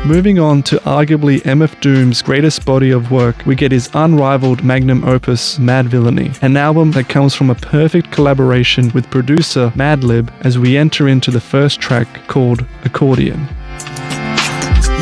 Moving on to arguably MF Doom's greatest body of work, we get his unrivaled magnum opus, Madvillainy, an album that comes from a perfect collaboration with producer Madlib as we enter into the first track called Accordion.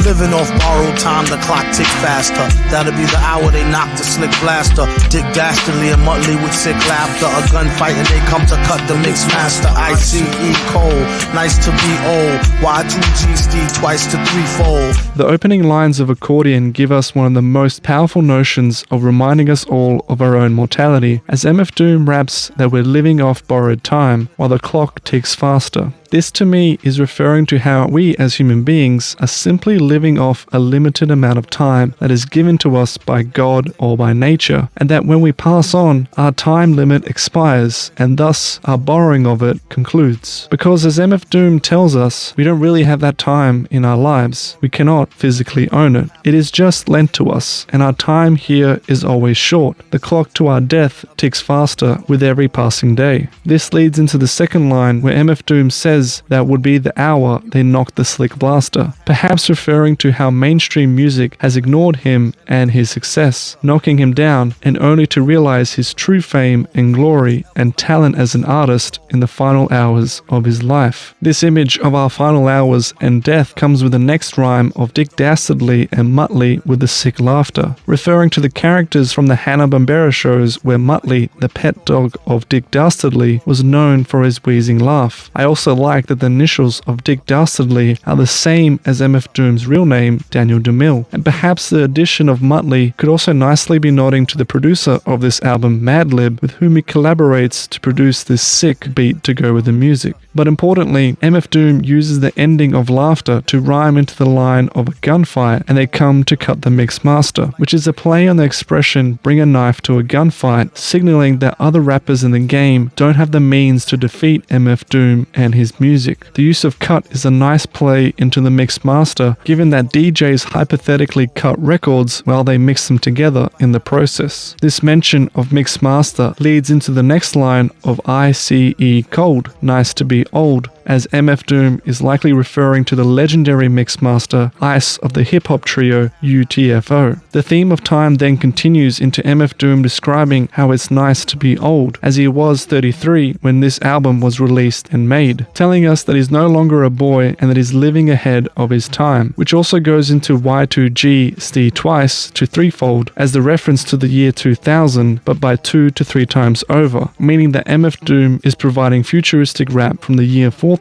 Living off borrowed time, the clock tick faster. That'll be the hour they knock the slick blaster. Dick Dastardly and Muttley with sick laughter. A gunfight and they come to cut the mix master. ICE cold, nice to be old. Y2G Steve twice to threefold. The opening lines of Accordion give us one of the most powerful notions of reminding us all of our own mortality, as MF Doom raps that we're living off borrowed time while the clock ticks faster. This to me is referring to how we as human beings are simply living off a limited amount of time that is given to us by God or by nature, and that when we pass on, our time limit expires and thus our borrowing of it concludes. Because as MF Doom tells us, we don't really have that time in our lives. We cannot physically own it. It is just lent to us, and our time here is always short. The clock to our death ticks faster with every passing day. This leads into the second line where MF Doom says that would be the hour they knocked the slick blaster, perhaps referring to how mainstream music has ignored him and his success, knocking him down, and only to realize his true fame and glory and talent as an artist in the final hours of his life. This image of our final hours and death comes with the next rhyme of Dick Dastardly and Muttley with the sick laughter, referring to the characters from the Hanna-Barbera shows where Muttley, the pet dog of Dick Dastardly, was known for his wheezing laugh. I also like that the initials of Dick Dastardly are the same as MF Doom's real name, Daniel DeMille, and perhaps the addition of Muttley could also nicely be nodding to the producer of this album, Madlib, with whom he collaborates to produce this sick beat to go with the music. But importantly, MF Doom uses the ending of laughter to rhyme into the line of a gunfight and they come to cut the mix master, which is a play on the expression bring a knife to a gunfight, signaling that other rappers in the game don't have the means to defeat MF Doom and his music. The use of cut is a nice play into the mix master, given that DJs hypothetically cut records while they mix them together in the process. This mention of mix master leads into the next line of ICE cold, nice to be old, as MF Doom is likely referring to the legendary mixmaster Ice of the hip-hop trio UTFO. The theme of time then continues into MF Doom describing how it's nice to be old, as he was 33 when this album was released and made, telling us that he's no longer a boy and that he's living ahead of his time, which also goes into Y2G Steve twice to threefold as the reference to the year 2000, but by 2 to 3 times over, meaning that MF Doom is providing futuristic rap from the year 4000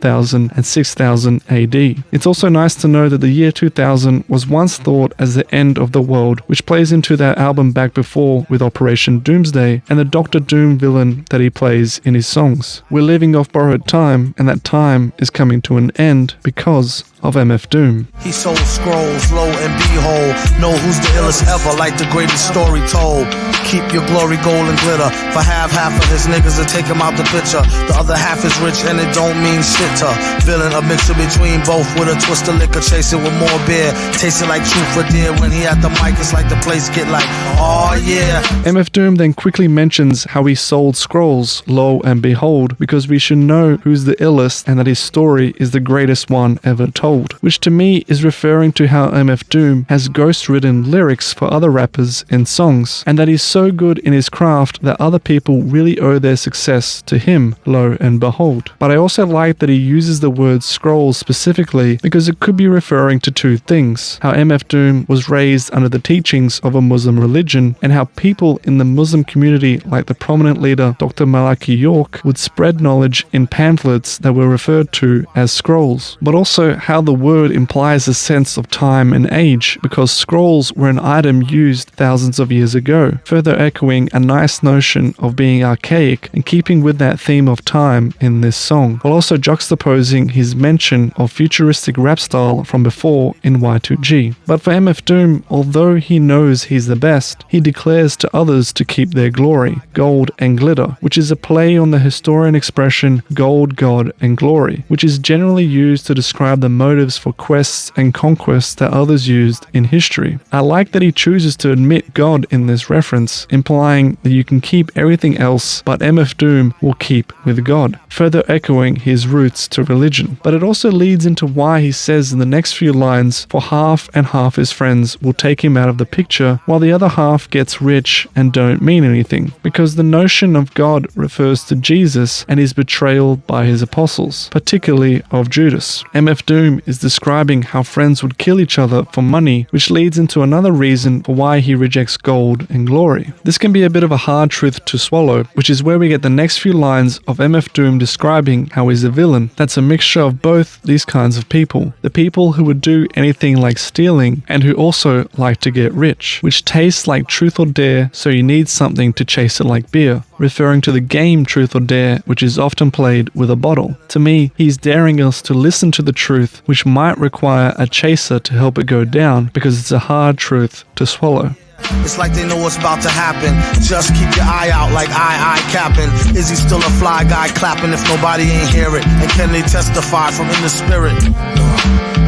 and 6000 AD. It's also nice to know that the year 2000 was once thought as the end of the world, which plays into that album back before with Operation Doomsday and the Dr. Doom villain that he plays in his songs. We're living off borrowed time, and that time is coming to an end because of MF Doom. He sold scrolls, lo and behold, know who's the illest ever, like the greatest story told. Keep your glory, gold and glitter, for half of his niggas will take him out the picture. The other half is rich and it don't mean shit to villain, a mixture between both with a twist of liquor, chase it with more beer, taste it like truth for dear. When he at the mic, it's like the place get like, oh yeah. MF Doom then quickly mentions how he sold scrolls, lo and behold, because we should know who's the illest and that his story is the greatest one ever told. Which to me is referring to how MF Doom has ghost-written lyrics for other rappers in songs, and that he's so good in his craft that other people really owe their success to him, lo and behold. But I also like that he uses the word scrolls specifically because it could be referring to two things: how MF Doom was raised under the teachings of a Muslim religion, and how people in the Muslim community, like the prominent leader Dr. Malaki York, would spread knowledge in pamphlets that were referred to as scrolls. But also how the word implies a sense of time and age, because scrolls were an item used thousands of years ago, further echoing a nice notion of being archaic and keeping with that theme of time in this song, while also juxtaposing his mention of futuristic rap style from before in Y2G. But for MF Doom, although he knows he's the best, he declares to others to keep their glory, gold and glitter, which is a play on the historian expression gold, God and glory, which is generally used to describe the motives for quests and conquests that others used in history. I like that he chooses to admit God in this reference, implying that you can keep everything else, but MF Doom will keep with God, further echoing his roots to religion. But it also leads into why he says in the next few lines, for half and half his friends will take him out of the picture, while the other half gets rich and don't mean anything, because the notion of God refers to Jesus and his betrayal by his apostles, particularly of Judas. MF Doom is describing how friends would kill each other for money, which leads into another reason for why he rejects gold and glory. This can be a bit of a hard truth to swallow, which is where we get the next few lines of MF Doom describing how he's a villain that's a mixture of both these kinds of people. The people who would do anything like stealing and who also like to get rich, which tastes like truth or dare, so you need something to chase it like beer, referring to the game Truth or Dare, which is often played with a bottle. To me, he's daring us to listen to the truth, which might require a chaser to help it go down, because it's a hard truth to swallow. It's like they know what's about to happen. Just keep your eye out like I capping. Is he still a fly guy clapping if nobody ain't hear it? And can they testify from in the spirit?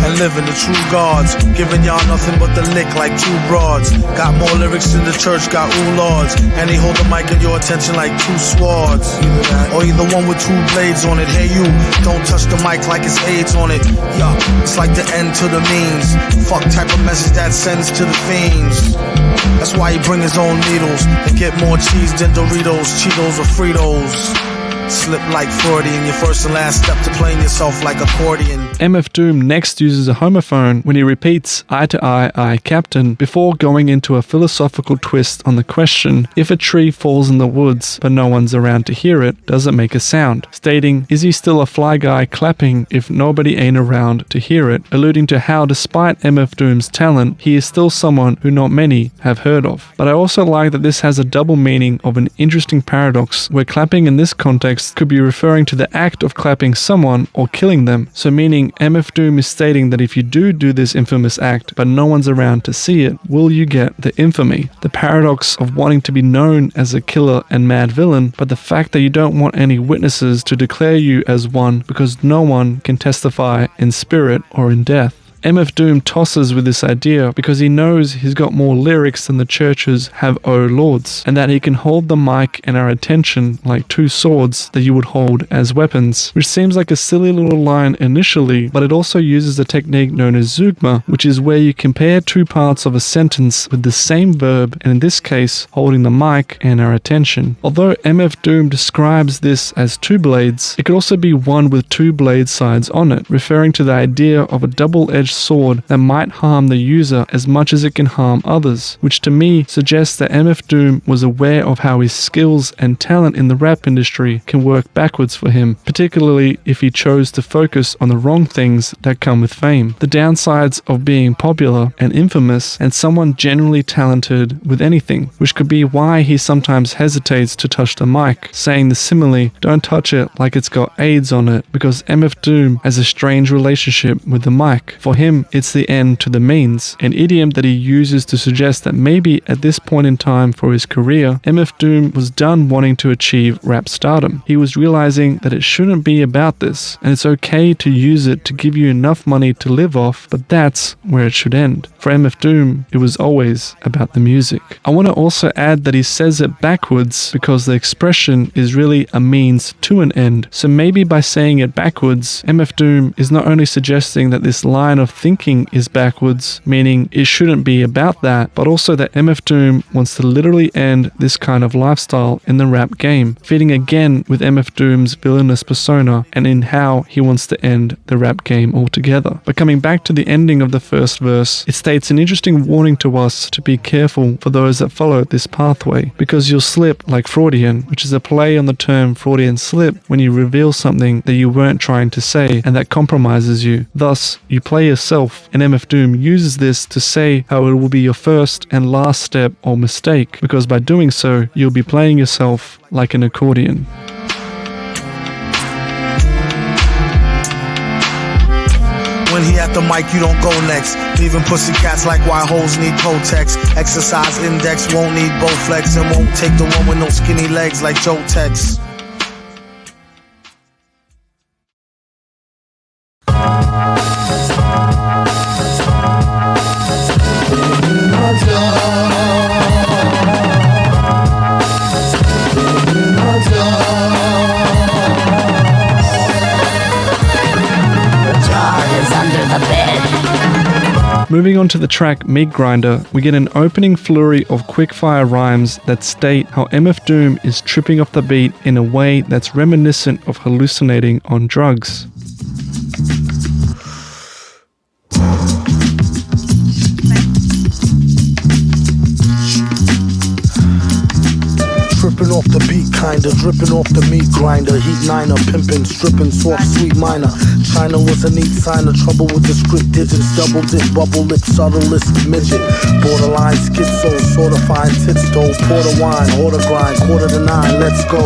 And living the true gods, giving y'all nothing but the lick like two broads. Got more lyrics than the church got ooh lords, and they hold the mic in your attention like two swords. Either that, or either one with two blades on it. Hey you, don't touch the mic like it's AIDS on it. Yeah, it's like the end to the means. Fuck type of message that sends to the fiends. That's why he bring his own needles and get more cheese than Doritos, Cheetos, or Fritos. Slip like 40 in your first and last step to playing yourself like accordion. MF Doom next uses a homophone when he repeats eye to eye, Captain, before going into a philosophical twist on the question, if a tree falls in the woods but no one's around to hear it, does it make a sound? Stating, is he still a fly guy clapping if nobody ain't around to hear it? Alluding to how despite MF Doom's talent, he is still someone who not many have heard of. But I also like that this has a double meaning of an interesting paradox where clapping in this context could be referring to the act of clapping someone or killing them, so meaning MF Doom is stating that if you do this infamous act but no one's around to see it, will you get the infamy? The paradox of wanting to be known as a killer and mad villain, but the fact that you don't want any witnesses to declare you as one because no one can testify in spirit or in death. MF Doom tosses with this idea because he knows he's got more lyrics than the churches have O lords, and that he can hold the mic and our attention like two swords that you would hold as weapons, which seems like a silly little line initially, but it also uses a technique known as zeugma, which is where you compare two parts of a sentence with the same verb, and in this case, holding the mic and our attention. Although MF Doom describes this as two blades, it could also be one with two blade sides on it, referring to the idea of a double-edged sword that might harm the user as much as it can harm others, which to me suggests that MF Doom was aware of how his skills and talent in the rap industry can work backwards for him, particularly if he chose to focus on the wrong things that come with fame. The downsides of being popular and infamous and someone generally talented with anything, which could be why he sometimes hesitates to touch the mic, saying the simile, don't touch it like it's got AIDS on it, because MF Doom has a strange relationship with the mic. For him, it's the end to the means, an idiom that he uses to suggest that maybe at this point in time for his career, MF Doom was done wanting to achieve rap stardom. He was realizing that it shouldn't be about this, and it's okay to use it to give you enough money to live off, but that's where it should end. For MF Doom, it was always about the music. I want to also add that he says it backwards because the expression is really a means to an end. So maybe by saying it backwards, MF Doom is not only suggesting that this line of thinking is backwards, meaning it shouldn't be about that, but also that MF Doom wants to literally end this kind of lifestyle in the rap game, fitting again with MF Doom's villainous persona and in how he wants to end the rap game altogether. But coming back to the ending of the first verse, it states an interesting warning to us to be careful for those that follow this pathway, because you'll slip like Freudian, which is a play on the term Freudian slip when you reveal something that you weren't trying to say and that compromises you. Thus, you play yourself, and MF Doom uses this to say how it will be your first and last step or mistake, because by doing so, you'll be playing yourself like an accordion. When he at the mic, you don't go next. Leaving pussycats like why hoes need Kotex. Exercise index won't need Bowflex, and won't take the one with no skinny legs like Joe Tex. Moving on to the track Meat Grinder, we get an opening flurry of quickfire rhymes that state how MF Doom is tripping off the beat in a way that's reminiscent of hallucinating on drugs. Tripping off the beat, kinda dripping off the meat grinder. Heat niner, pimpin', stripping, soft, sweet minor. China was a neat signer, trouble with the script digits. Double dip, bubble lip, subtlest midget. Borderline schizo, sorta fine tits though. Porter wine, order grind, 8:45, let's go.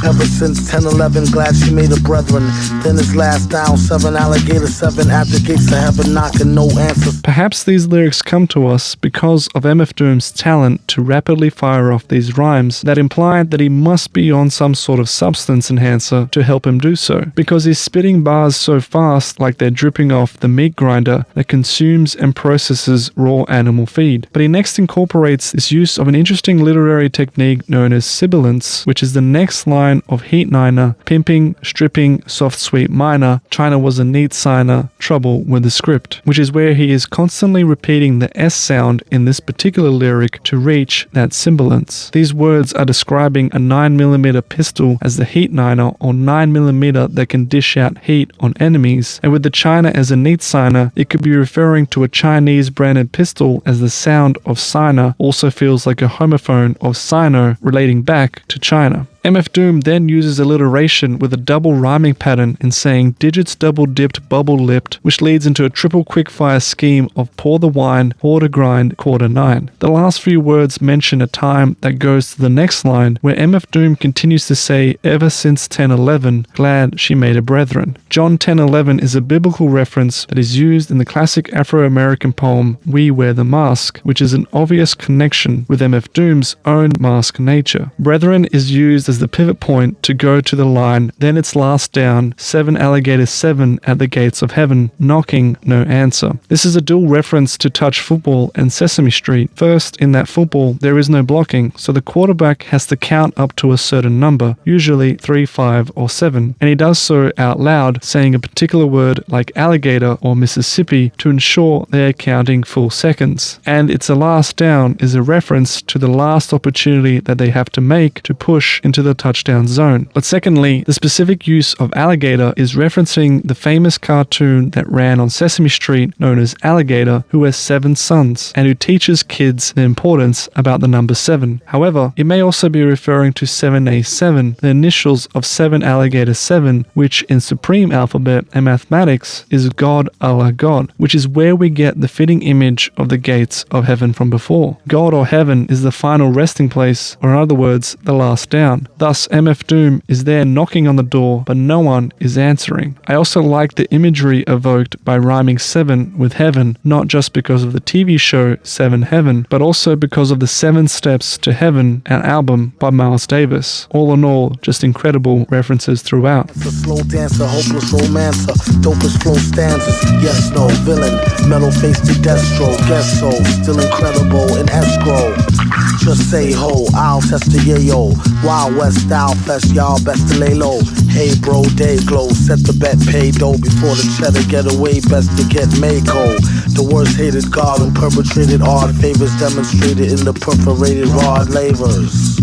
Ever since 10-11, glad she made a brethren. Then his last down, 7 alligator, 7 at the gates of heaven, knocking no answers. Perhaps these lyrics come to us because of MF Doom's talent to rapidly fire off these rhymes that implied that he must be on some sort of substance enhancer to help him do so, because he's spitting bars so fast like they're dripping off the meat grinder that consumes and processes raw animal feed. But he next incorporates this use of an interesting literary technique known as sibilance, which is the next line of Heat Niner, pimping, stripping, soft sweet minor, China was a neat signer, trouble with the script, which is where he is constantly repeating the S sound in this particular lyric to reach that sibilance. These words are describing a 9mm pistol as the heat niner, or 9mm that can dish out heat on enemies, and with the China as a neat signer, it could be referring to a Chinese branded pistol, as the sound of signer also feels like a homophone of sino relating back to China. MF Doom then uses alliteration with a double rhyming pattern in saying digits double dipped bubble lipped, which leads into a triple quickfire scheme of pour the wine, pour to grind, 8:45. The last few words mention a time that goes to the next line, where MF Doom continues to say ever since 10:11, glad she made a brethren. John 10:11 is a biblical reference that is used in the classic Afro-American poem We Wear the Mask, which is an obvious connection with MF Doom's own mask nature. Brethren is used as the pivot point to go to the line, then it's last down, 7 alligator 7 at the gates of heaven, knocking, no answer. This is a dual reference to touch football and Sesame Street. First, in that football, there is no blocking, so the quarterback has to count up to a certain number, usually 3, 5, or 7, and he does so out loud, saying a particular word like alligator or Mississippi to ensure they are counting full seconds. And it's a last down is a reference to the last opportunity that they have to make to push into the touchdown zone. But secondly, the specific use of alligator is referencing the famous cartoon that ran on Sesame Street known as Alligator, who has 7 sons and who teaches kids the importance about the number 7. However, it may also be referring to 7A7, the initials of 7 alligator 7, which in supreme alphabet and mathematics is God Allah God, which is where we get the fitting image of the gates of heaven from before. God or heaven is the final resting place, or in other words, the last down. Thus, MF Doom is there knocking on the door, but no one is answering. I also like the imagery evoked by rhyming 7 with heaven, not just because of the TV show 7 Heaven, but also because of the 7 Steps to Heaven, an album by Miles Davis. All in all, just incredible references throughout. It's a slow dancer, hopeless romancer, dopest flow stanzas, yes, no, villain, metal face to Destro, guess so, still incredible in escrow. Just say ho, I'll test the yayo. Wild West style fest, y'all best to lay low. Hey bro, day glow, set the bet, pay dough before the cheddar get away, best to get Mako. The worst hated god who perpetrated odd favors demonstrated in the perforated rod lavers.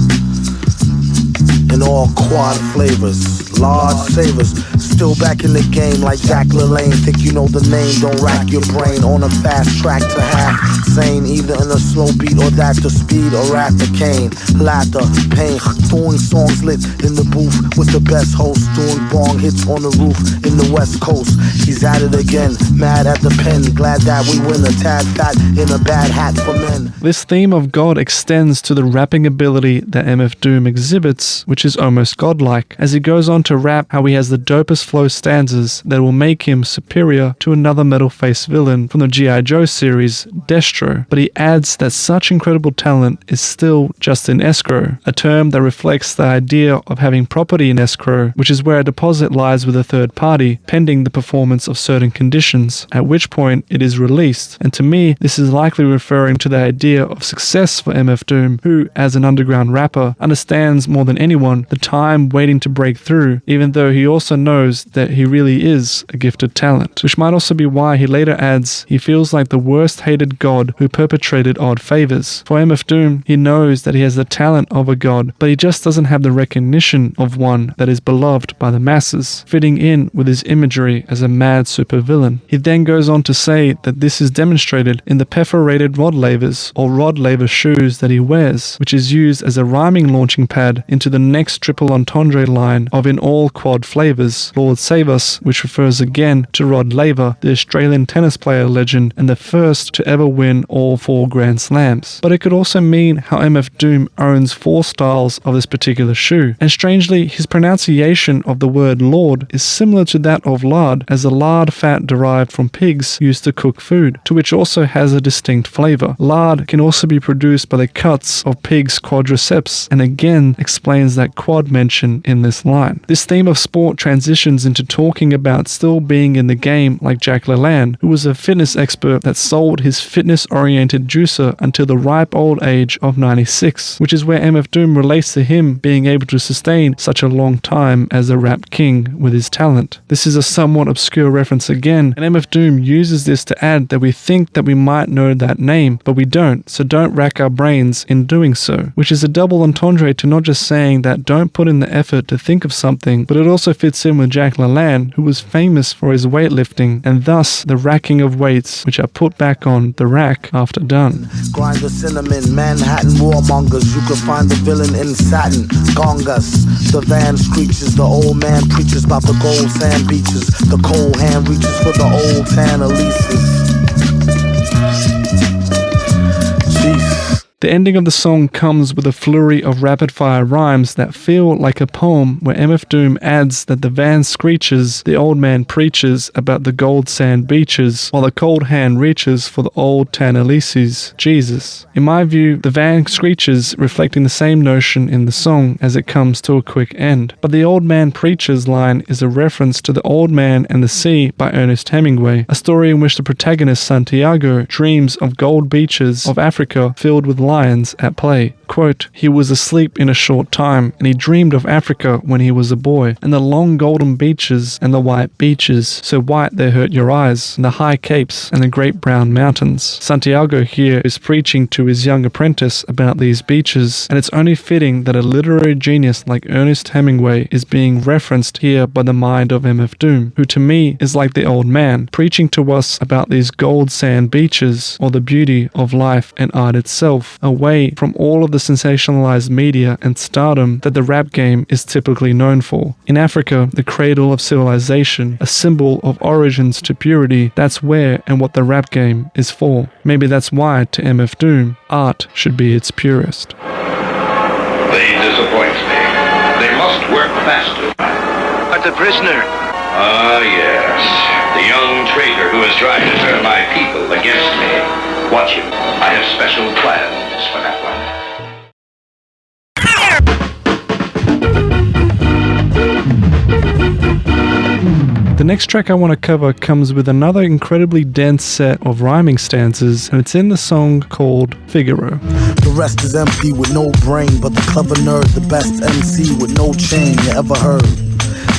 In all quad flavors, large savers, still back in the game like Jack LaLanne. Think you know the name, don't rack your brain. On a fast track to half sane, either in a slow beat or that the speed or rap the cane. Laughter, pain, doing songs lit in the booth with the best host, doing bong hits on the roof in the West Coast. He's at it again, mad at the pen, glad that we win. A tad fat in a bad hat for men. This theme of God extends to the rapping ability that MF Doom exhibits, which is almost godlike, as he goes on to rap how he has the dopest flow stanzas that will make him superior to another metal-faced villain from the G.I. Joe series, Destro. But he adds that such incredible talent is still just in escrow, a term that reflects the idea of having property in escrow, which is where a deposit lies with a third party, pending the performance of certain conditions, at which point it is released. And to me, this is likely referring to the idea of success for MF Doom, who, as an underground rapper, understands more than anyone the time waiting to break through true, even though he also knows that he really is a gifted talent, which might also be why he later adds he feels like the worst hated god who perpetrated odd favors. For MF Doom, he knows that he has the talent of a god, but he just doesn't have the recognition of one that is beloved by the masses, fitting in with his imagery as a mad supervillain. He then goes on to say that this is demonstrated in the perforated rod lavers or rod laver shoes that he wears, which is used as a rhyming launching pad into the next triple entendre line of In All Quad Flavors, Lord Save Us, which refers again to Rod Laver, the Australian tennis player legend and the first to ever win all 4 Grand Slams. But it could also mean how MF Doom owns 4 styles of this particular shoe, and strangely his pronunciation of the word lord is similar to that of lard, as a lard fat derived from pigs used to cook food, to which also has a distinct flavor. Lard can also be produced by the cuts of pigs' quadriceps, and again explains that quad mention in this line. This theme of sport transitions into talking about still being in the game like Jack LaLanne, who was a fitness expert that sold his fitness-oriented juicer until the ripe old age of 96, which is where MF Doom relates to him being able to sustain such a long time as a rap king with his talent. This is a somewhat obscure reference again, and MF Doom uses this to add that we think that we might know that name, but we don't, so don't rack our brains in doing so, which is a double entendre to not just saying that don't put in the effort to think of something, but it also fits in with Jack LaLanne, who was famous for his weightlifting, and thus the racking of weights which are put back on the rack after done. Grind the cinnamon, Manhattan warmongers. You can find the villain in satin. Gongas, the van screeches. The old man preaches about the gold sand beaches. The cold hand reaches for the old tan Elises. The ending of the song comes with a flurry of rapid-fire rhymes that feel like a poem where MF Doom adds that the van screeches, the old man preaches about the gold sand beaches, while the cold hand reaches for the old tan Elises, Jesus. In my view, the van screeches reflecting the same notion in the song as it comes to a quick end. But the old man preaches line is a reference to The Old Man and the Sea by Ernest Hemingway, a story in which the protagonist Santiago dreams of gold beaches of Africa filled with lions at play. Quote, he was asleep in a short time, and he dreamed of Africa when he was a boy, and the long golden beaches and the white beaches, so white they hurt your eyes, and the high capes and the great brown mountains. Santiago here is preaching to his young apprentice about these beaches, and it's only fitting that a literary genius like Ernest Hemingway is being referenced here by the mind of MF Doom, who to me is like the old man, preaching to us about these gold sand beaches, or the beauty of life and art itself, away from all of the sensationalized media and stardom that the rap game is typically known for. In Africa, the cradle of civilization, a symbol of origins to purity, that's where and what the rap game is for. Maybe that's why, to MF Doom, art should be its purest. They disappoint me. They must work faster. But the prisoner. Ah, yes. The young traitor who is trying to turn my people against me. Watch him. I have special plans for that one. The next track I want to cover comes with another incredibly dense set of rhyming stanzas, and it's in the song called Figaro. The rest is empty with no brain, but the clever nerd, the best MC with no chain you ever heard.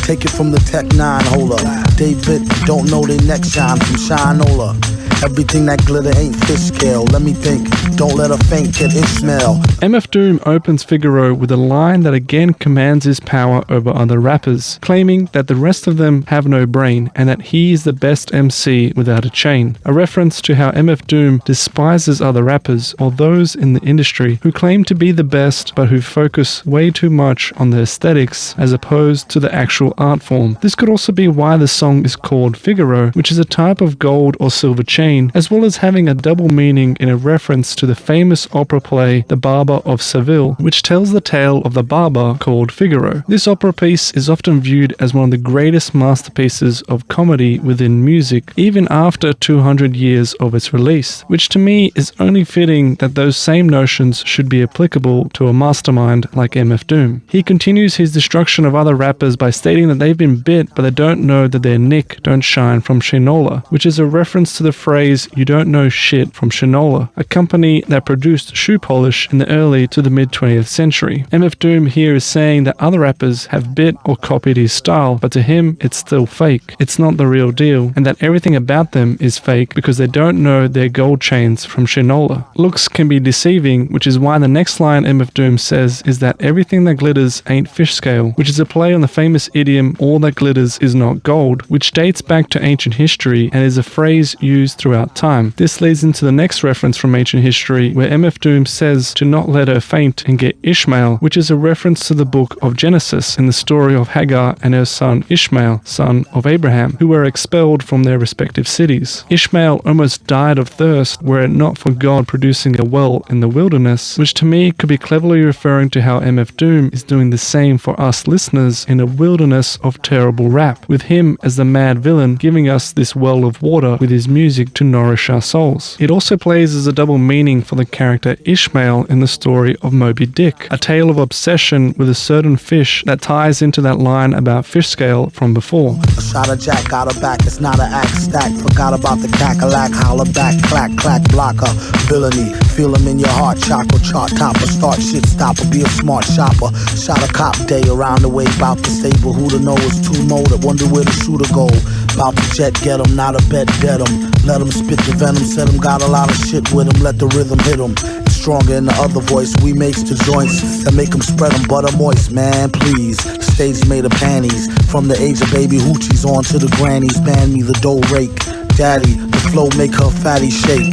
Take it from the Tech 9 holder. They bit, don't know they neck shine from Shinola. Everything that glitter ain't fish scale. Let me think, don't let a faint kid Ishmael. MF Doom opens Figaro with a line that again commands his power over other rappers, claiming that the rest of them have no brain and that he is the best MC without a chain. A reference to how MF Doom despises other rappers or those in the industry who claim to be the best but who focus way too much on the aesthetics as opposed to the actual art form. This could also be why the song is called Figaro, which is a type of gold or silver chain, as well as having a double meaning in a reference to the famous opera play The Barber of Seville, which tells the tale of the barber called Figaro. This opera piece is often viewed as one of the greatest masterpieces of comedy within music, even after 200 years of its release, which to me is only fitting that those same notions should be applicable to a mastermind like MF Doom. He continues his destruction of other rappers by stating that they've been bit but they don't know that their nick don't shine from Shinola, which is a reference to the phrase phrase "you don't know shit" from Shinola, a company that produced shoe polish in the early to the mid-20th century. MF Doom here is saying that other rappers have bit or copied his style, but to him it's still fake. It's not the real deal, and that everything about them is fake because they don't know their gold chains from Shinola. Looks can be deceiving, which is why the next line MF Doom says is that everything that glitters ain't fish scale, which is a play on the famous idiom all that glitters is not gold, which dates back to ancient history and is a phrase used throughout time. This leads into the next reference from ancient history where MF Doom says to not let her faint and get Ishmael, which is a reference to the book of Genesis in the story of Hagar and her son Ishmael, son of Abraham, who were expelled from their respective cities. Ishmael almost died of thirst were it not for God producing a well in the wilderness, which to me could be cleverly referring to how MF Doom is doing the same for us listeners in a wilderness of terrible rap, with him as the mad villain giving us this well of water with his music to nourish our souls. It also plays as a double meaning for the character Ishmael in the story of Moby Dick, a tale of obsession with a certain fish that ties into that line about fish scale from before. A shot of Jack, got her back, it's not an axe stack. Forgot about the cackalack, holler back, clack, clack, blocker. Villainy, feel him in your heart, chakra, chart topper, start shit stopper, be a smart shopper. Shot a cop day around the way, bout the stable, who to know is too molded, wonder where the shooter go. Bout to jet, get him, not a bet, dead him. Let him spit the venom, said him, got a lot of shit with him, let the rhythm hit him. It's stronger in the other voice, we makes the joints that make him spread them butter moist, man, please. Stage made of panties, from the age of baby hoochies on to the grannies, man me the dough rake. Daddy, the flow make her fatty shake.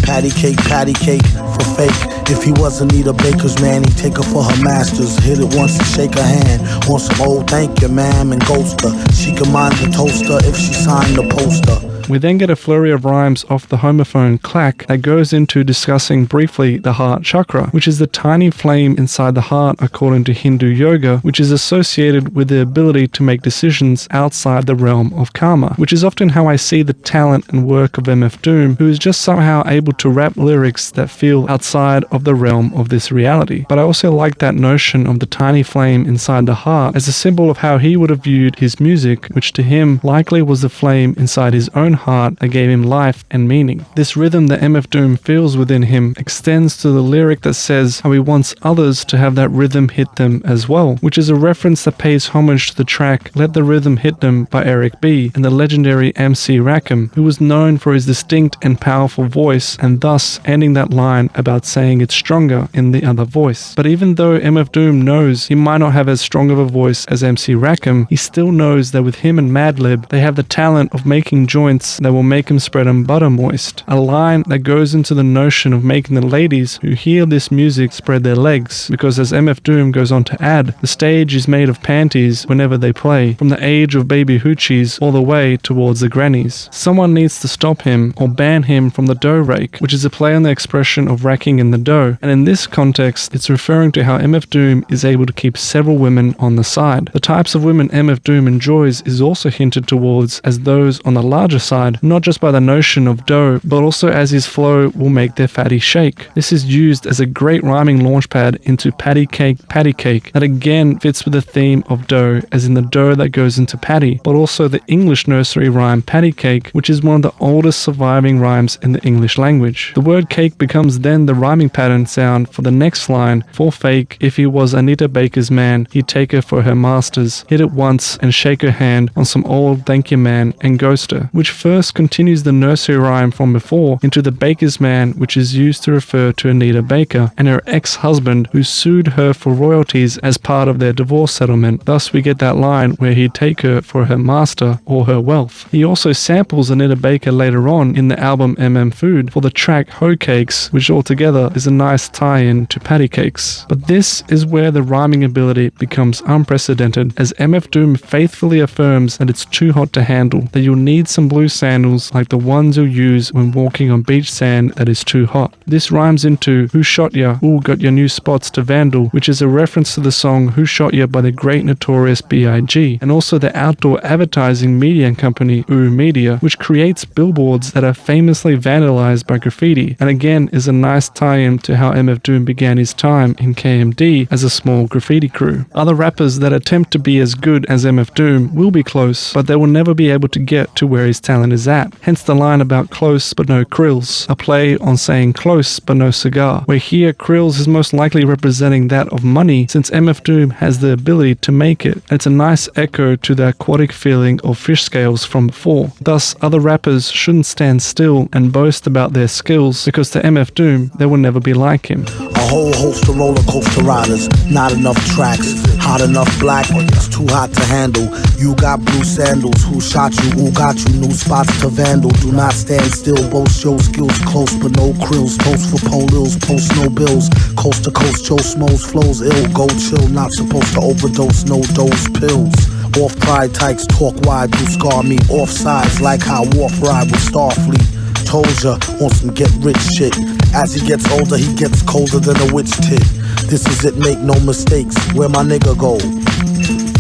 Patty cake for fake. If he wasn't need a baker's man, he'd take her for her masters. Hit it once and shake her hand. On some old thank you, ma'am, and ghost her. She can mind the toaster if she signed the poster. We then get a flurry of rhymes off the homophone clack that goes into discussing briefly the heart chakra, which is the tiny flame inside the heart according to Hindu yoga, which is associated with the ability to make decisions outside the realm of karma, which is often how I see the talent and work of MF Doom, who is just somehow able to rap lyrics that feel outside of the realm of this reality. But I also like that notion of the tiny flame inside the heart as a symbol of how he would have viewed his music, which to him likely was the flame inside his own heart that gave him life and meaning. This rhythm that MF Doom feels within him extends to the lyric that says how he wants others to have that rhythm hit them as well, which is a reference that pays homage to the track Let the Rhythm Hit Them by R.A.P.G.A.M.E and the legendary MC R.A.P.G.A.M.E, who was known for his distinct and powerful voice, and thus ending that line about saying it's stronger in the other voice. But even though MF Doom knows he might not have as strong of a voice as MC R.A.P.G.A.M.E, he still knows that with him and Madlib, they have the talent of making joints that will make him spread them butter moist. A line that goes into the notion of making the ladies who hear this music spread their legs, because as MF Doom goes on to add, the stage is made of panties whenever they play, from the age of baby hoochies all the way towards the grannies. Someone needs to stop him or ban him from the dough rake, which is a play on the expression of racking in the dough, and in this context it's referring to how MF Doom is able to keep several women on the side. The types of women MF Doom enjoys is also hinted towards as those on the larger side, not just by the notion of dough, but also as his flow will make their fatty shake. This is used as a great rhyming launchpad into patty cake that again fits with the theme of dough, as in the dough that goes into patty, but also the English nursery rhyme patty cake, which is one of the oldest surviving rhymes in the English language. The word cake becomes then the rhyming pattern sound for the next line, for fake, if he was Anita Baker's man, he'd take her for her masters, hit it once and shake her hand on some old thank you man and ghost her, which first continues the nursery rhyme from before into the baker's man, which is used to refer to Anita Baker and her ex-husband who sued her for royalties as part of their divorce settlement. Thus we get that line where he'd take her for her master or her wealth. He also samples Anita Baker later on in the album Food for the track Hoe Cakes, which altogether is a nice tie-in to patty cakes. But this is where the rhyming ability becomes unprecedented, as MF Doom faithfully affirms that it's too hot to handle, that you'll need some blue sandals like the ones you'll use when walking on beach sand that is too hot. This rhymes into Who Shot Ya? Ooh, got your new spots to vandal, which is a reference to the song Who Shot Ya by the great notorious B.I.G. and also the outdoor advertising media company Ooh Media, which creates billboards that are famously vandalized by graffiti, and again is a nice tie-in to how MF Doom began his time in KMD as a small graffiti crew. Other rappers that attempt to be as good as MF Doom will be close, but they will never be able to get to where his talent talent is at. Hence the line about close but no krills, a play on saying close but no cigar, where here krills is most likely representing that of money, since MF Doom has the ability to make it. It's a nice echo to the aquatic feeling of fish scales from before. Thus, other rappers shouldn't stand still and boast about their skills, because to MF Doom, they will never be like him. A whole host of roller coaster riders, not enough tracks, hot enough black, it's too hot to handle. You got blue sandals, who shot you, who got you, new spots to vandal. Do not stand still, boast your skills close, but no krills. Toast for polils, post no bills. Coast to coast, Joe Smoes flows ill. Go chill, not supposed to overdose, no dose pills. Off pride tykes, talk wide, do scar me. Off sides, like how Wharf ride with Starfleet. Told ya, on some get rich shit. As he gets older, he gets colder than a witch tit. This is it, make no mistakes. Where my nigga go?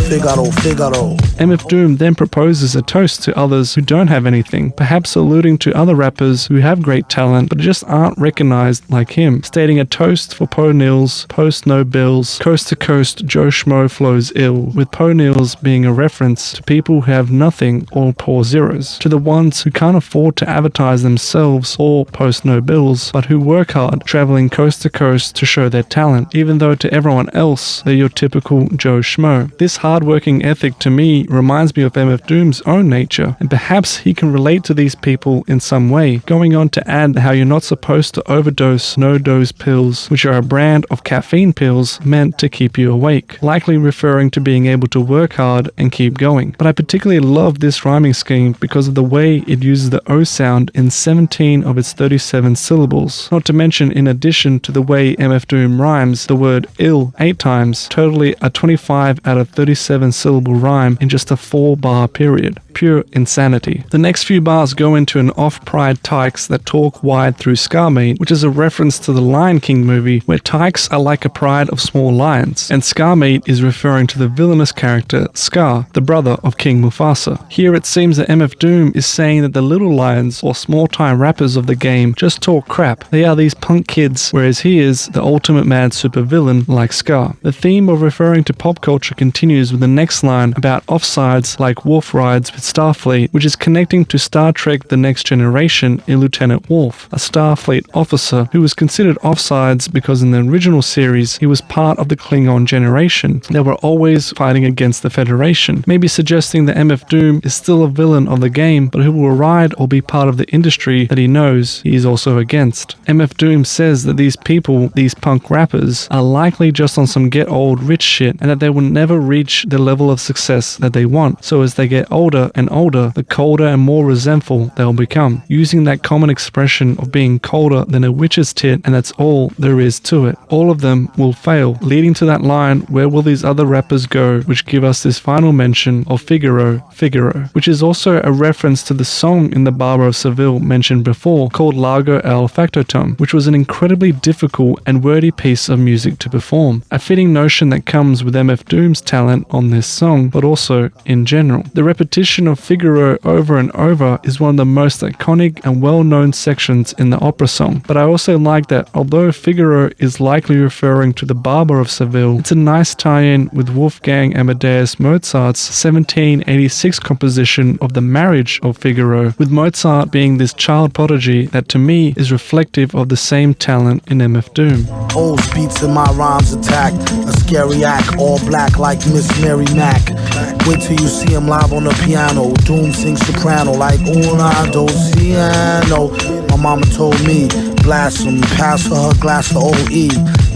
Figaro, Figaro. MF Doom then proposes a toast to others who don't have anything, perhaps alluding to other rappers who have great talent but just aren't recognized like him, stating a toast for Po Nils, post no bills, coast to coast Joe Schmo flows ill, with Po Nils being a reference to people who have nothing or poor zeros, to the ones who can't afford to advertise themselves or post no bills, but who work hard, traveling coast to coast to show their talent, even though to everyone else they're your typical Joe Schmo. This hard-working ethic to me reminds me of MF Doom's own nature, and perhaps he can relate to these people in some way, going on to add how you're not supposed to overdose no-dose pills, which are a brand of caffeine pills meant to keep you awake, likely referring to being able to work hard and keep going. But I particularly love this rhyming scheme because of the way it uses the O sound in 17 of its 37 syllables, not to mention in addition to the way MF Doom rhymes the word ill 8 times, totally a 25 out of 37 syllable rhyme in just a 4-bar period. Pure insanity. The next few bars go into an off-pride tykes that talk wide through Scar-Mate, which is a reference to the Lion King movie where tykes are like a pride of small lions, and Scar-Mate is referring to the villainous character Scar, the brother of King Mufasa. Here it seems that MF Doom is saying that the little lions or small-time rappers of the game just talk crap. They are these punk kids, whereas he is the ultimate mad supervillain like Scar. The theme of referring to pop culture continues with the next line about offsides like Worf rides with Starfleet, which is connecting to Star Trek The Next Generation in Lieutenant Worf, a Starfleet officer who was considered offsides because in the original series he was part of the Klingon generation. They were always fighting against the Federation, maybe suggesting that MF Doom is still a villain of the game, but who will ride or be part of the industry that he knows he is also against. MF Doom says that these people, these punk rappers, are likely just on some get old rich shit, and that they will never reach the level of success that they want. So as they get older and older, the colder and more resentful they'll become, using that common expression of being colder than a witch's tit, and that's all there is to it. All of them will fail, leading to that line, where will these other rappers go, which give us this final mention of Figaro, Figaro, which is also a reference to the song in the Barber of Seville mentioned before, called Largo el Factotum, which was an incredibly difficult and wordy piece of music to perform. A fitting notion that comes with MF Doom's talent on this song, but also in general. The repetition of Figaro over and over is one of the most iconic and well-known sections in the opera song, but I also like that although Figaro is likely referring to the Barber of Seville, it's a nice tie-in with Wolfgang Amadeus Mozart's 1786 composition of The Marriage of Figaro, with Mozart being this child prodigy that to me is reflective of the same talent in MF Doom. Old beats in my rhymes attack, a scary act, all black like Miss Mary Mack. Wait till you see him live on the piano. Doom sings soprano like una, dos, piano. My mama told me, blast him, pass her a glass of OE.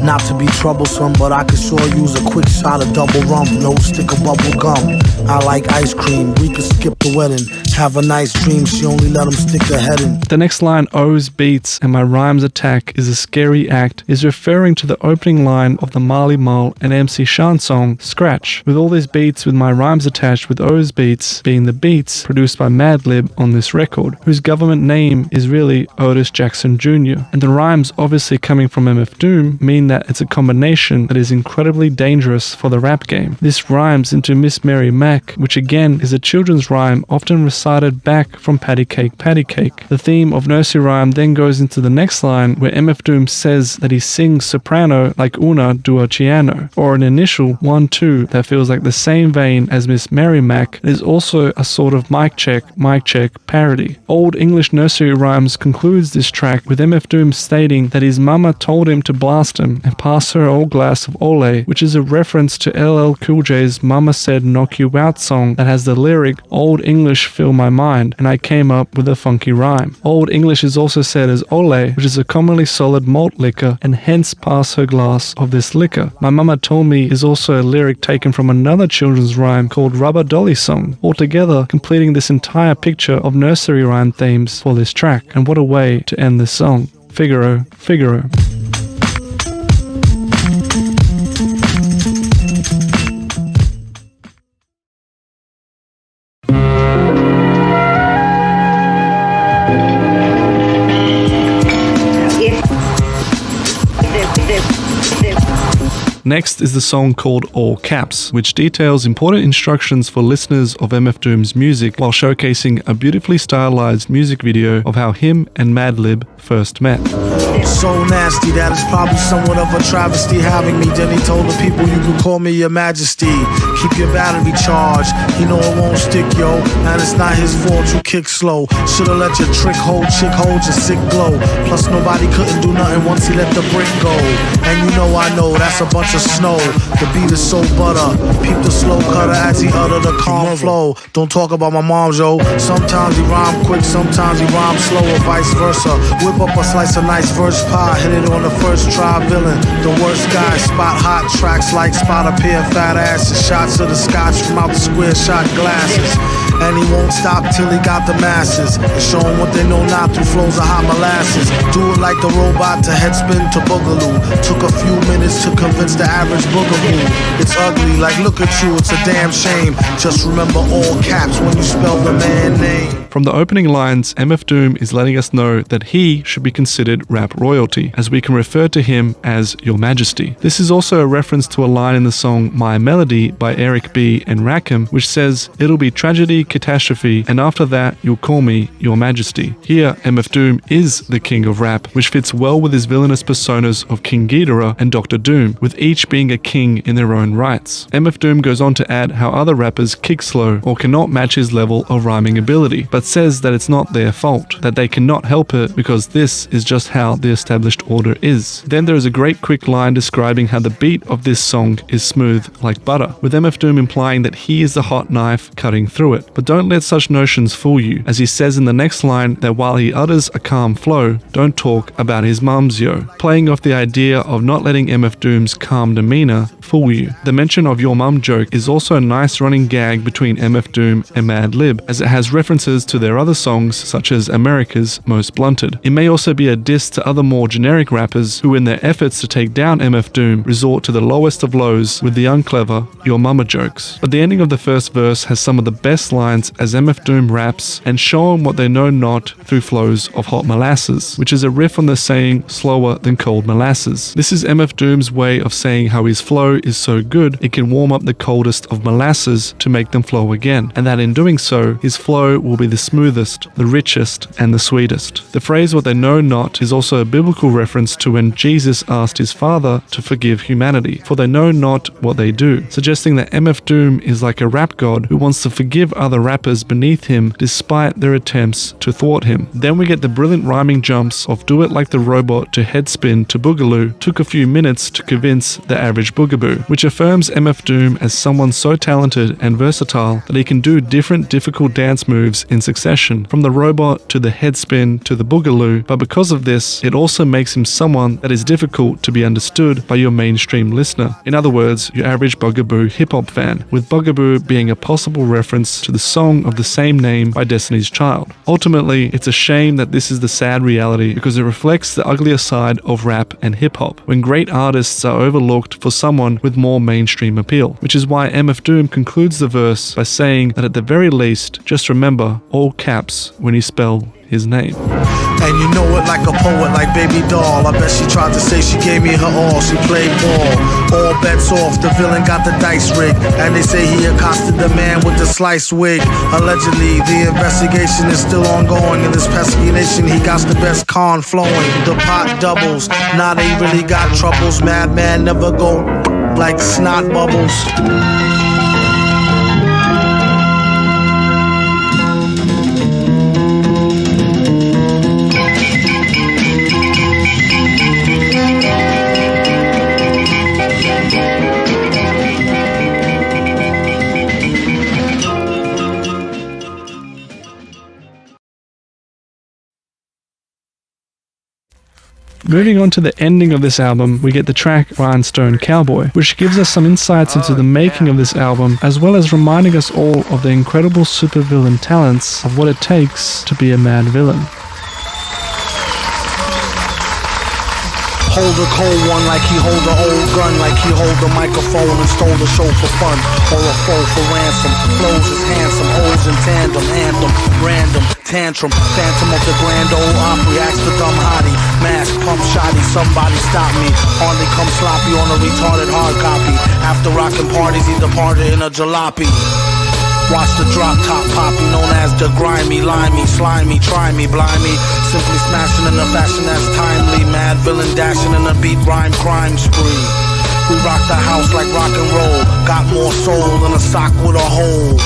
Not to be troublesome, but I could sure use a quick shot of double rum. No stick of bubble gum. I like ice cream, we could skip the wedding. Have a nice dream, she only let him stick her head in. The next line, O's beats and my rhymes attack is a scary act, is referring to the opening line of the Marley Marl and MC Shan song, Scratch, with all these beats with my rhymes attached with O's beats being the beats produced by Madlib on this record, whose government name is really Otis Jackson Jr. And the rhymes obviously coming from MF Doom mean that it's a combination that is incredibly dangerous for the rap game. This rhymes into Miss Mary Mack, which again is a children's rhyme often recited farted back from patty cake, patty cake. The theme of nursery rhyme then goes into the next line where MF Doom says that he sings soprano like una due ciano, or an initial 1-2 that feels like the same vein as Miss Mary Mac. It is also a sort of mic check parody. Old English Nursery Rhymes concludes this track with MF Doom stating that his mama told him to blast him and pass her old glass of Ole, which is a reference to LL Cool J's Mama Said Knock You Out song that has the lyric Old English fill my mind, and I came up with a funky rhyme. Old English is also said as Ole, which is a commonly solid malt liquor, and hence pass her glass of this liquor. My mama told me is also a lyric taken from another children's rhyme called Rubber Dolly Song, altogether completing this entire picture of nursery rhyme themes for this track. And what a way to end this song. Figaro, Figaro. Next is the song called All Caps, which details important instructions for listeners of MF Doom's music while showcasing a beautifully stylized music video of how him and Madlib first met. So nasty that it's probably somewhat of a travesty having me. Then he told the people you can call me your majesty. Keep your battery charged, you know it won't stick, yo. And it's not his fault you kick slow. Should've let your chick hold your sick glow. Plus nobody couldn't do nothing once he let the brick go. And you know I know that's a bunch of snow. The beat is so butter. Peep the slow cutter as he utter the calm flow. Don't talk about my mom, yo. Sometimes he rhyme quick, sometimes he rhyme slow, or vice versa. Whip up a slice of nice verse pie, hit it on the first try, villain. The worst guy, spot hot tracks like spot a pair of fat asses. Shots of the scotch from out the square shot glasses. And he won't stop till he got the masses and show them what they know not through flows of hot molasses. Do it like the robot to headspin to boogaloo. Took a few minutes to convince the average boogaboo. It's ugly, like look at you, it's a damn shame. Just remember all caps when you spell the man name. From the opening lines, MF Doom is letting us know that he should be considered rap royalty, as we can refer to him as Your Majesty. This is also a reference to a line in the song My Melody by R.A.P.G.A.M.E and R.A.P.G.A.M.E, which says, "It'll be tragedy, catastrophe, and after that you'll call me Your Majesty." Here, MF Doom is the king of rap, which fits well with his villainous personas of King Ghidorah and Dr. Doom, with each being a king in their own rights. MF Doom goes on to add how other rappers kick slow or cannot match his level of rhyming ability, but says that it's not their fault, that they cannot help it because this is just how the established order is. Then there is a great quick line describing how the beat of this song is smooth like butter, with MF Doom implying that he is the hot knife cutting through it. But don't let such notions fool you, as he says in the next line that while he utters a calm flow, don't talk about his mums, yo, playing off the idea of not letting MF Doom's calm demeanor fool you. The mention of your mum joke is also a nice running gag between MF Doom and Madlib, as it has references to their other songs such as America's Most Blunted. It may also be a diss to other more generic rappers who in their efforts to take down MF Doom resort to the lowest of lows with the unclever your mama jokes. But the ending of the first verse has some of the best lines as MF Doom raps and show them what they know not through flows of hot molasses, which is a riff on the saying slower than cold molasses. This is MF Doom's way of saying how his flow is so good it can warm up the coldest of molasses to make them flow again, and that in doing so his flow will be the smoothest, the richest, and the sweetest. The phrase what they know not is also a biblical reference to when Jesus asked his Father to forgive humanity, for they know not what they do, suggesting that MF Doom is like a rap god who wants to forgive other rappers beneath him despite their attempts to thwart him. Then we get the brilliant rhyming jumps of do it like the robot to headspin to boogaloo took a few minutes to convince the average boogaboo, which affirms MF Doom as someone so talented and versatile that he can do different difficult dance moves in succession, from the robot to the headspin to the boogaloo, but because of this, it also makes him someone that is difficult to be understood by your mainstream listener. In other words, your average Bugaboo hip-hop fan, with Bugaboo being a possible reference to the song of the same name by Destiny's Child. Ultimately, it's a shame that this is the sad reality because it reflects the uglier side of rap and hip-hop, when great artists are overlooked for someone with more mainstream appeal, which is why MF Doom concludes the verse by saying that at the very least, just remember all caps when you spell his name. And you know it like a poet, like baby doll. I bet she tried to say she gave me her all. She played ball. All bets off, the villain got the dice rig. And they say he accosted the man with the sliced wig. Allegedly, the investigation is still ongoing. In this pesky nation, he got the best con flowing. The pot doubles, now they really got troubles. Madman never go like snot bubbles. Moving on to the ending of this album, we get the track Rhinestone Cowboy, which gives us some insights into the making of this album, as well as reminding us all of the incredible supervillain talents of what it takes to be a mad villain. Hold a cold one like he hold an old gun, like he hold a microphone and stole the show for fun, or a foe for ransom. Flows is handsome, hoes in tandem, anthem, random, tantrum, phantom of the Grand Ole Opry. Ask the dumb hottie, mask, pump shotty, somebody stop me. Hardly come sloppy on a retarded hard copy. After rockin' parties, he departed in a jalopy. Watch the drop top poppy, known as the grimy, limey, slimy, try me, blimey. Simply smashing in a fashion that's timely. Mad villain dashing in a beat rhyme crime spree. We rock the house like rock and roll. Got more soul than a sock with a hole.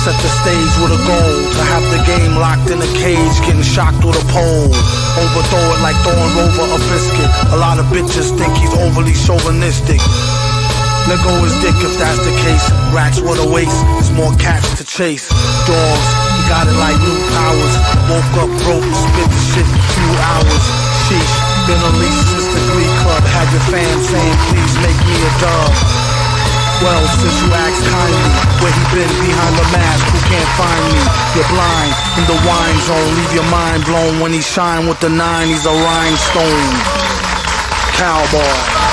Set the stage with a goal to have the game locked in a cage, getting shocked with a pole. Overthrow it like throwing over a biscuit. A lot of bitches think he's overly chauvinistic. Let go his dick if that's the case. Rats with a waist, there's more cats to chase. Dogs, he got it like new powers. Woke up broke, spit the shit in a few hours. Sheesh, been unleashed since the Glee Club. Had your fans saying please make me a dub. Well, since you asked kindly, where he been behind the mask, who can't find me? You're blind, in the wine zone, leave your mind blown. When he shine with the 9, he's a rhinestone cowboy.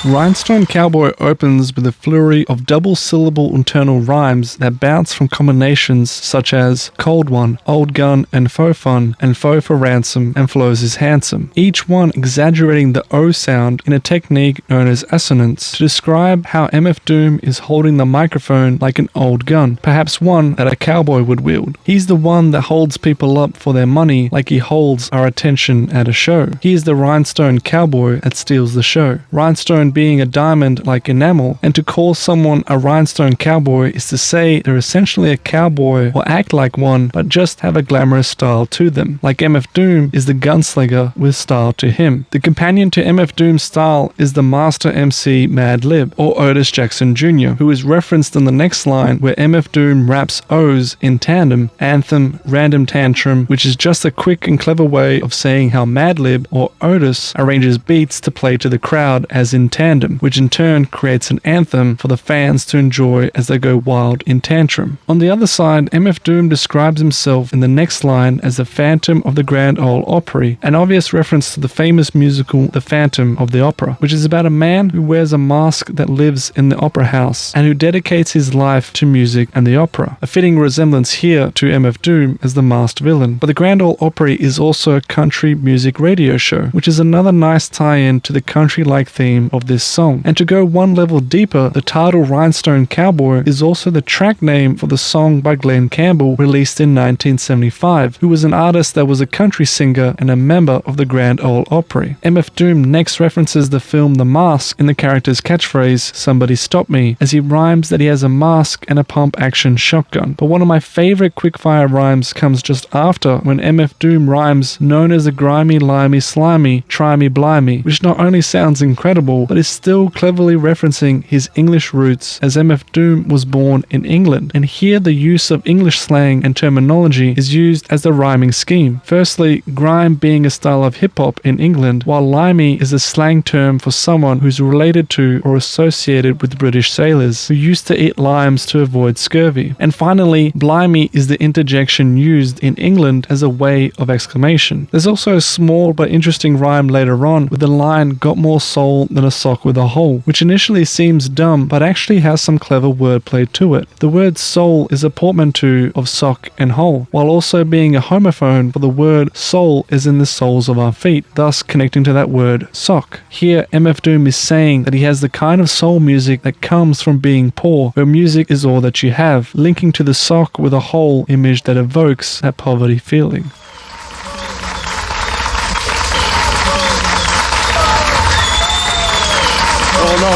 Rhinestone Cowboy opens with a flurry of double-syllable internal rhymes that bounce from combinations such as cold one, old gun and faux fun, and faux for ransom, and flows is handsome, each one exaggerating the O sound in a technique known as assonance to describe how MF Doom is holding the microphone like an old gun, perhaps one that a cowboy would wield. He's the one that holds people up for their money like he holds our attention at a show. He is the Rhinestone Cowboy that steals the show. Rhinestone being a diamond like enamel, and to call someone a Rhinestone Cowboy is to say they're essentially a cowboy or act like one, but just have a glamorous style to them. Like MF Doom is the gunslinger with style to him. The companion to MF Doom's style is the master MC Madlib, or Otis Jackson Jr., who is referenced in the next line where MF Doom raps O's in tandem, anthem, random tantrum, which is just a quick and clever way of saying how Madlib, or Otis, arranges beats to play to the crowd as in tandem, which in turn creates an anthem for the fans to enjoy as they go wild in tantrum. On the other side, MF Doom describes himself in the next line as the Phantom of the Grand Ole Opry, an obvious reference to the famous musical The Phantom of the Opera, which is about a man who wears a mask that lives in the opera house and who dedicates his life to music and the opera. A fitting resemblance here to MF Doom as the masked villain. But the Grand Ole Opry is also a country music radio show, which is another nice tie-in to the country-like theme of this song. And to go one level deeper, the title Rhinestone Cowboy is also the track name for the song by Glen Campbell released in 1975, who was an artist that was a country singer and a member of the Grand Ole Opry. MF Doom next references the film The Mask in the character's catchphrase, "Somebody stop me," as he rhymes that he has a mask and a pump-action shotgun. But one of my favorite quickfire rhymes comes just after, when MF Doom rhymes known as the grimy, limey, slimy, try me, blimey, which not only sounds incredible, but is still cleverly referencing his English roots, as MF Doom was born in England, and here the use of English slang and terminology is used as the rhyming scheme. Firstly, grime being a style of hip-hop in England, while limey is a slang term for someone who's related to or associated with British sailors who used to eat limes to avoid scurvy. And finally, blimey is the interjection used in England as a way of exclamation. There's also a small but interesting rhyme later on with the line "got more soul than a sock with a hole, which initially seems dumb but actually has some clever wordplay to it. The word soul is a portmanteau of sock and hole, while also being a homophone for the word soul is in the soles of our feet, thus connecting to that word sock. Here, MF Doom is saying that he has the kind of soul music that comes from being poor, where music is all that you have, linking to the sock with a hole image that evokes that poverty feeling.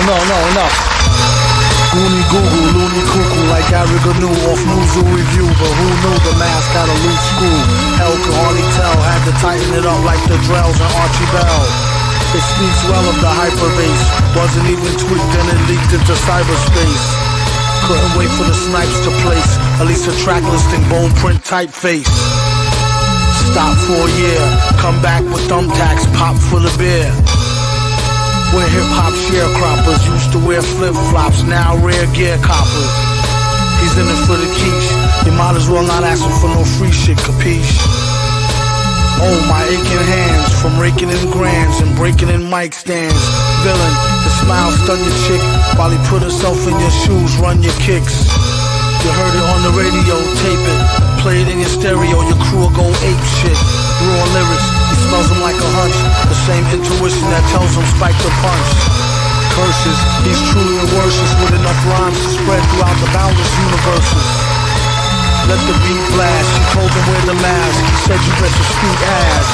No. Goonie Google, loony cuckoo like R.A.P.G.A.M.E off Newsoo Review, but who knew the mask had a loose screw? Hell could hardly tell, had to tighten it up like the Drells and R.A.P.G.A.M.E. It speaks well of the hyperbase, wasn't even tweaked and it leaked into cyberspace. Couldn't wait for the snipes to place, at least a track listing, bone print typeface. Stop for a year, come back with thumbtacks, pop full of beer. We're hip-hop sharecroppers, used to wear flip-flops, now rare gear coppers. He's in it for the quiche, you might as well not ask him for no free shit, capiche? Oh, my aching hands, from raking in grands and breaking in mic stands. Villain, the smile stun your chick, while he put himself in your shoes, run your kicks. You heard it on the radio, tape it, play it in your stereo, your crew will go ape shit. Raw lyrics, he smells them like a hunch, the same intuition that tells him spike the punch. Curses, he's truly and worship with enough rhymes to spread throughout the boundless universes. Let the beat blast, she told him wear the mask, he said you bet your sweet ass.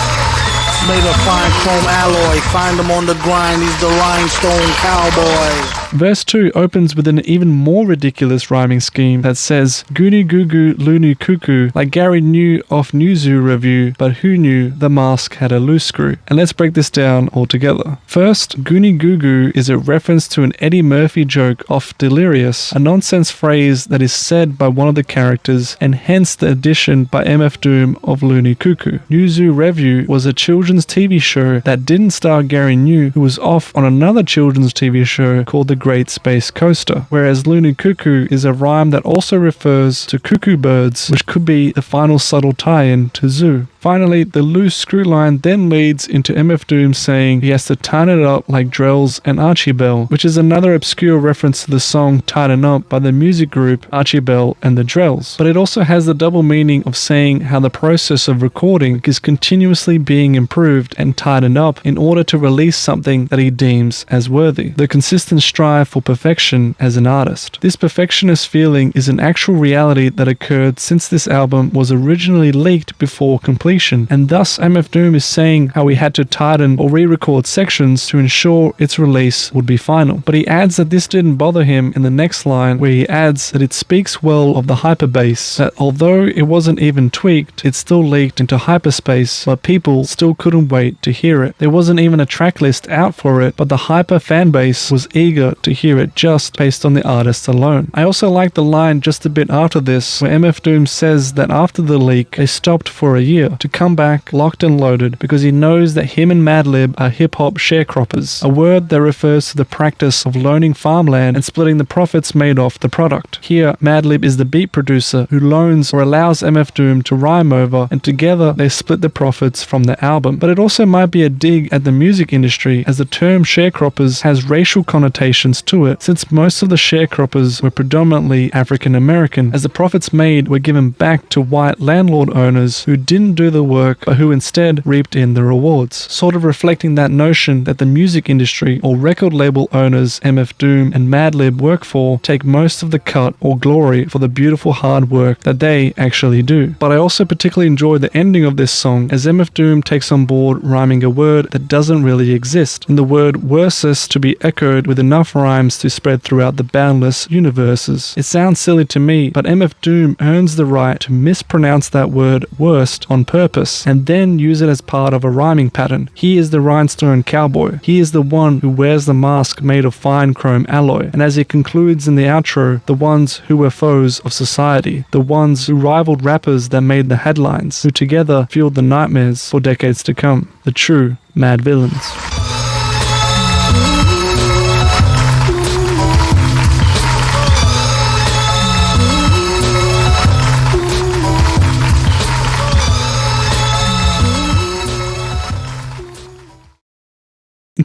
It's made of fine chrome alloy, find him on the grind, he's the Rhinestone Cowboy. Verse 2 opens with an even more ridiculous rhyming scheme that says, Goonie Goo Goo Loony Cuckoo, like Gary knew off Newsoo Review, but who knew the mask had a loose screw? And let's break this down all together. First, Goonie Goo Goo is a reference to an Eddie Murphy joke off Delirious, a nonsense phrase that is said by one of the characters, and hence the addition by MF Doom of Loony Cuckoo. Newsoo Review was a children's TV show that didn't star Gary New, who was off on another children's TV show called The Great Space Coaster, whereas Loony Cuckoo is a rhyme that also refers to cuckoo birds, which could be the final subtle tie-in to zoo. Finally, the loose screw line then leads into MF Doom saying he has to tighten it up like Drells and R.A.P.G.A.M.E, which is another obscure reference to the song Tighten Up by the music group R.A.P.G.A.M.E and the Drells. But it also has the double meaning of saying how the process of recording is continuously being improved and tightened up in order to release something that he deems as worthy. The consistent strive for perfection as an artist. This perfectionist feeling is an actual reality that occurred since this album was originally leaked before completion. And thus MF Doom is saying how he had to tighten or re-record sections to ensure its release would be final. But he adds that this didn't bother him in the next line, where he adds that it speaks well of the hyperbass, that although it wasn't even tweaked, it still leaked into hyperspace, but people still couldn't wait to hear it. There wasn't even a track list out for it, but the hyper fanbase was eager to hear it just based on the artist alone. I also like the line just a bit after this, where MF Doom says that after the leak, they stopped for a year to come back locked and loaded because he knows that him and Madlib are hip-hop sharecroppers, a word that refers to the practice of loaning farmland and splitting the profits made off the product. Here, Madlib is the beat producer who loans or allows MF Doom to rhyme over, and together they split the profits from the album. But it also might be a dig at the music industry, as the term sharecroppers has racial connotations to it, since most of the sharecroppers were predominantly African American, as the profits made were given back to white landlord owners who didn't do the work but who instead reaped in the rewards, sort of reflecting that notion that the music industry or record label owners MF Doom and Madlib work for take most of the cut or glory for the beautiful hard work that they actually do. But I also particularly enjoy the ending of this song, as MF Doom takes on board rhyming a word that doesn't really exist, and the word versus to be echoed with enough rhymes to spread throughout the boundless universes. It sounds silly to me, but MF Doom earns the right to mispronounce that word worst on purpose and then use it as part of a rhyming pattern. He is the Rhinestone Cowboy. He is the one who wears the mask made of fine chrome alloy. And as he concludes in the outro, the ones who were foes of society, the ones who rivaled rappers that made the headlines, who together fueled the nightmares for decades to come, the true mad villains.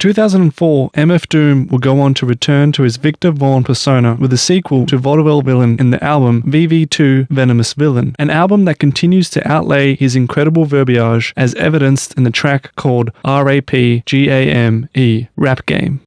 2004, MF Doom will go on to return to his Victor Vaughn persona with a sequel to Vaudeville Villain in the album VV2 Venomous Villain, an album that continues to outlay his incredible verbiage as evidenced in the track called R.A.P.G.A.M.E. Rap-Game.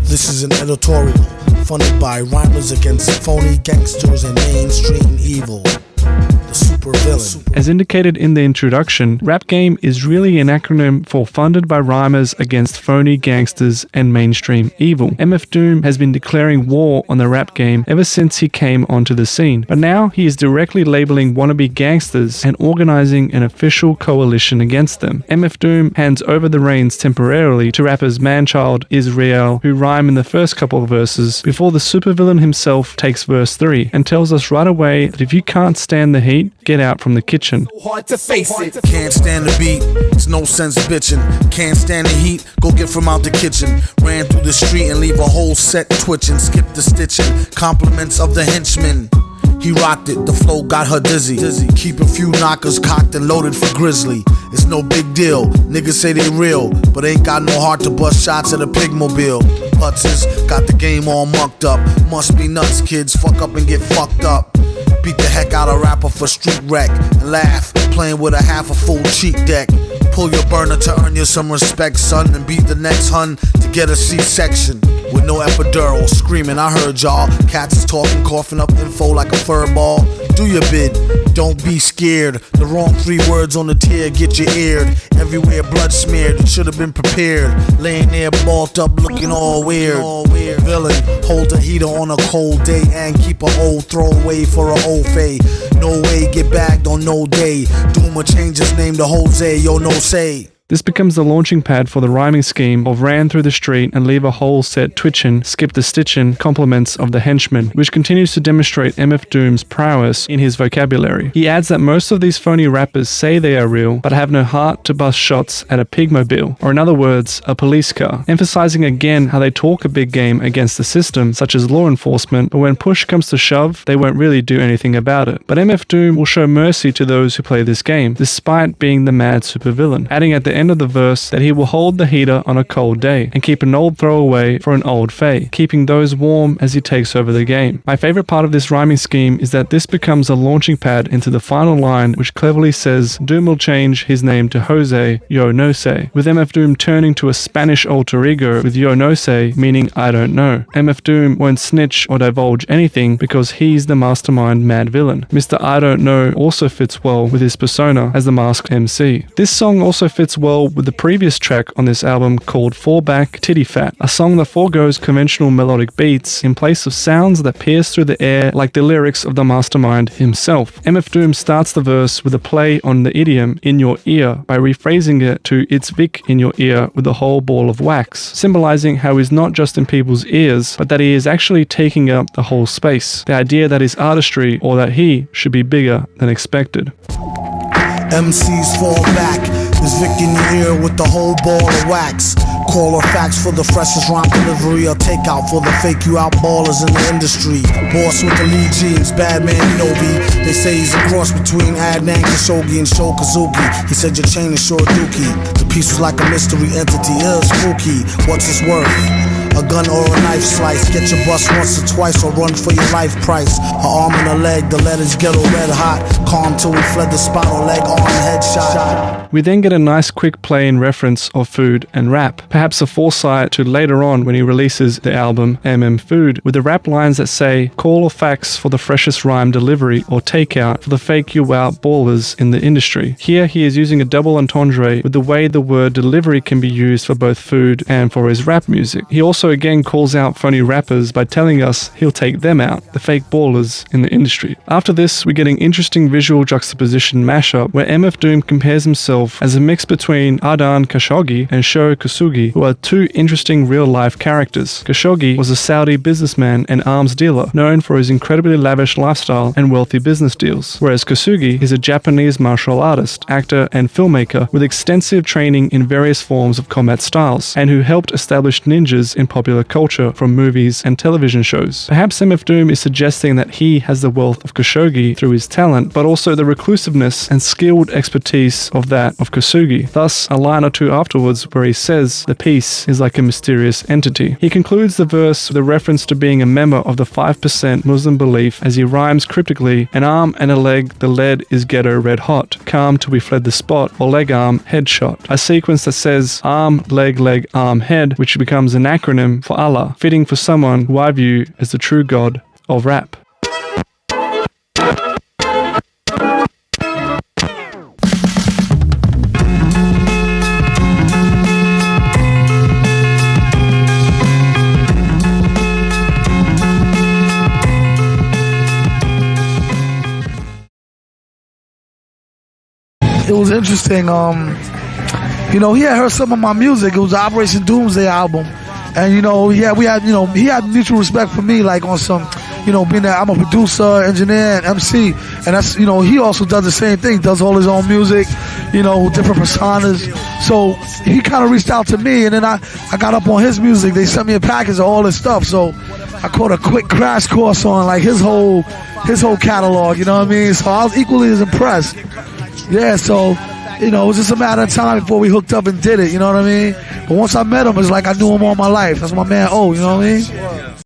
This is an editorial funded by Rhymers Against Phony Gangsters and Mainstream Evil. The super villain. As indicated in the introduction, Rap-Game is really an acronym for Funded by Rhymers Against Phony Gangsters and Mainstream Evil. MF Doom has been declaring war on the rap game ever since he came onto the scene, but now he is directly labeling wannabe gangsters and organizing an official coalition against them. MF Doom hands over the reins temporarily to rappers Manchild, Israel, who rhyme in the first couple of verses, before the supervillain himself takes verse 3 and tells us right away that if you can't stand the heat, get out from the kitchen. Hard to face it. Can't stand the beat, it's no sense bitching. Can't stand the heat, go get from out the kitchen. Ran through the street and leave a whole set twitching. Skip the stitching, compliments of the henchman. He rocked it, the flow got her dizzy. Keep a few knockers cocked and loaded for Grizzly. It's no big deal, niggas say they real, but ain't got no heart to bust shots at a pigmobile. Putzes got the game all mucked up. Must be nuts, kids, fuck up and get fucked up. Beat the heck out of rapper for street wreck and laugh, playing with a half a full cheek deck. Pull your burner to earn you some respect, son, and beat the next hun to get a C-section. With no epidural, screaming, I heard y'all. Cats is talking, coughing up info like a fur ball. Do your bid, don't be scared. The wrong 3 words on the tier get you eared. Everywhere blood smeared, you should have been prepared. Laying there balled up, looking all weird. Villain, hold a heater on a cold day and keep a old throwaway for a old fade. No way, get bagged on no day. Doom change his name to Jose, yo no say. This becomes the launching pad for the rhyming scheme of ran through the street and leave a whole set twitchin', skip the stitchin' compliments of the henchman, which continues to demonstrate MF Doom's prowess in his vocabulary. He adds that most of these phony rappers say they are real, but have no heart to bust shots at a pigmobile, or in other words, a police car, emphasizing again how they talk a big game against the system, such as law enforcement, but when push comes to shove, they won't really do anything about it. But MF Doom will show mercy to those who play this game, despite being the mad supervillain, adding at the end of the verse that he will hold the heater on a cold day and keep an old throwaway for an old fay, keeping those warm as he takes over the game. My favorite part of this rhyming scheme is that this becomes a launching pad into the final line, which cleverly says Doom will change his name to Jose, yo no say, with MF Doom turning to a Spanish alter ego with yo no say, meaning I don't know. MF Doom won't snitch or divulge anything because he's the mastermind mad villain. Mr. I don't know also fits well with his persona as the masked MC. This song also fits well with the previous track on this album called Fallback Titty Fat, a song that foregoes conventional melodic beats in place of sounds that pierce through the air like the lyrics of the mastermind himself. MF Doom starts the verse with a play on the idiom in your ear by rephrasing it to it's Vic in your ear with a whole ball of wax, symbolizing how he's not just in people's ears, but that he is actually taking up the whole space. The idea that his artistry or that he should be bigger than expected. MCs fall back. Is Vic in your ear with the whole ball of wax. Call or fax for the freshest rhyme delivery or takeout for the fake you out ballers in the industry. Boss with the lead jeans, bad man Novi. They say he's a cross between Adnan Khashoggi and Sho Kazuki. He said your chain is short dookie. The piece was like a mystery entity, spooky. What's its worth? A gun or a knife slice. Get your bus once or twice or run for your life price. Her arm and a leg, the letters ghetto red hot. Calm till we fled the spot or leg arm headshot. We then get a nice quick play in reference of food and rap. Perhaps a foresight to later on when he releases the album Food, with the rap lines that say, call or fax for the freshest rhyme delivery or takeout for the fake you out ballers in the industry. Here he is using a double entendre with the way the word delivery can be used for both food and for his rap music. He also again calls out phony rappers by telling us he'll take them out, the fake ballers in the industry. After this, we get an interesting visual juxtaposition mashup where MF Doom compares himself as a mix between Adnan Khashoggi and Sho Kazuki, who are two interesting real-life characters. Khashoggi was a Saudi businessman and arms dealer, known for his incredibly lavish lifestyle and wealthy business deals, whereas Kazuki is a Japanese martial artist, actor, and filmmaker with extensive training in various forms of combat styles, and who helped establish ninjas in popular culture from movies and television shows. Perhaps MF Doom is suggesting that he has the wealth of Khashoggi through his talent, but also the reclusiveness and skilled expertise of that of Kosugi. Thus, a line or two afterwards where he says the piece is like a mysterious entity. He concludes the verse with a reference to being a member of the 5% Muslim belief as he rhymes cryptically, an arm and a leg, the lead is ghetto red hot, calm till we fled the spot, or leg arm, headshot. A sequence that says arm, leg, arm, head, which becomes an acronym for Allah, fitting for someone who I view as the true god of rap. It was interesting. You know, he had heard some of my music. It was the Operation Doomsday album, and you know, he had mutual respect for me, like on some, you know, being that I'm a producer, engineer, and MC, and that's, you know, he also does the same thing, does all his own music, you know, different personas. So he kind of reached out to me, and then I got up on his music. They sent me a package of all this stuff, so I caught a quick crash course on like his whole catalog. You know what I mean? So I was equally as impressed. Yeah, so, you know, it was just a matter of time before we hooked up and did it, you know what I mean? But once I met him, it's like I knew him all my life. That's my man O, you know what I mean?